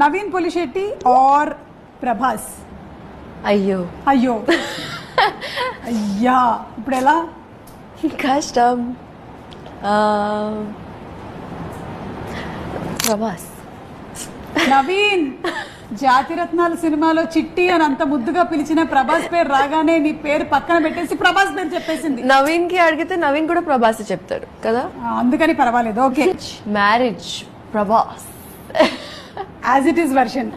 Naveen Polishetty are Prabhas? అయ్యో అయ్యో అయ్యా, ఇప్పుడు ఎలా? కష్టం. ప్రభాస్. నవీన్, జాతిరత్నాలు సినిమాలో చిట్టి అని అంత ముద్దుగా పిలిచిన ప్రభాస్ పేరు రాగానే నీ పేరు పక్కన పెట్టేసి ప్రభాస్ పేరు చెప్పేసింది. నవీన్ కి అడిగితే నవీన్ కూడా ప్రభాస్ చెప్తాడు కదా, అందుకని పర్వాలేదు. Okay, marriage Prabhas as it is version.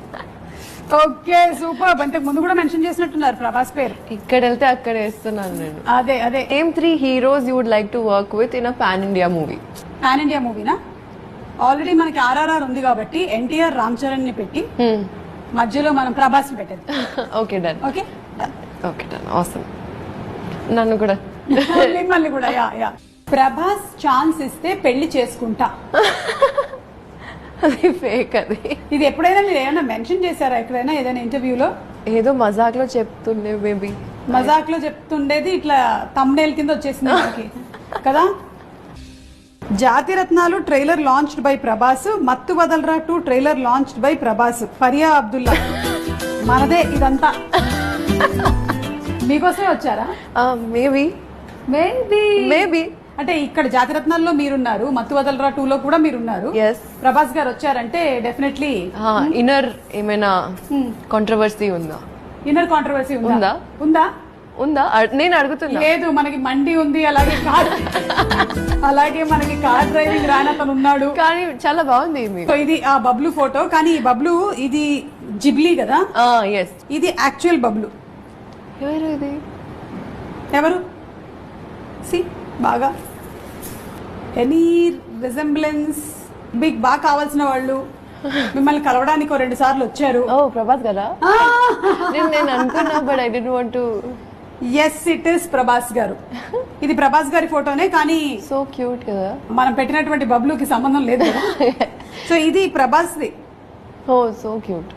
Okay, super. ఇంతకు ముందు కూడా మెన్షన్ చేసినట్టున్నారు ప్రభాస్ పేరు. ఇక్కడ వెళ్తే అక్కడ వేస్తున్నాను నేను. అదే అదే. ఏం 3 heroes you would like to work with in a pan India movie? Pan India మూవీనా? ఆల్రెడీ మనకి RRR ఉంది కాబట్టి ఎన్టీఆర్ రామ్ చరణ్ ని పెట్టి మధ్యలో మనం ప్రభాస్ ని పెట్టేది. Okay done. Okay okay done. Awesome. నన్ను కూడా మిమ్మల్ని కూడా. Yeah yeah. ప్రభాస్ ఛాన్స్ ఇస్తే పెళ్లి చేసుకుంటా. అది ఫేక్. అది ఇది ఎప్పుడైనా మీరు ఏమైనా మెన్షన్ చేశారా ఎక్కడైనా ఏదైనా ఇంటర్వ్యూలో? ఏదో మజాక్ లో చెప్తుండే మేబీ. మజాక్ లో చెప్తుండేది ఇట్లా తమ్నేల్ కింద వచ్చేసింది మనకి కదా. జాతిరత్నాలు ట్రైలర్ లాంచ్డ్ బై ప్రభాస్, మత్తు వదలరా 2 trailer launched by Prabhas. Faria Abdullah. మనదే ఇదంతా. మీకోసమే వచ్చారా? మేబీ మేబీ మేబీ అంటే ఇక్కడ జాతిరత్నాల్లో మీరున్నారు, మత్తు వదలరా 2 లో కూడా మీరున్నారు. Yes. ప్రభాస్ గారు వచ్చారంటే డెఫినెట్లీ ఇన్నర్ ఏమైనా కాంట్రవర్సీ ఉందా? ఇన్నర్ కాంట్రవర్సీ ఉందా? ఉందా? ఉందా? నేను అడుగుతున్నా. లేదు, మనకి మండి ఉంది, అలాగే మనకి కార్ డ్రైవింగ్ రానతను ఉన్నాడు. కానీ చాలా బాగుంది. సో ఇది ఆ బబ్లు ఫోటో, కానీ ఈ బబ్లు ఇది జిబ్లీ కదా. ఎస్, ఇది యాక్చువల్ బబ్లు. ఎవరు ఇది? ఎవరు? సి బాగా ఎనీ రిజెంబ్లెన్స్ బిగ్ బాగా కావాల్సిన వాళ్ళు మిమ్మల్ని కలవడానికి 2 సార్లు వచ్చారు. ఓ ప్రభాస్ కదా. నేను అనుకున్నా, but I didn't want to. Yes, it is Prabhas garu. ఇది ప్రభాస్ గారి ఫోటోనే, కానీ సో క్యూట్ కదా. మనం పెట్టినటువంటి బబ్లుకి సంబంధం లేదు కదా. సో ఇది ప్రభాస్ది. ఓ సో క్యూట్.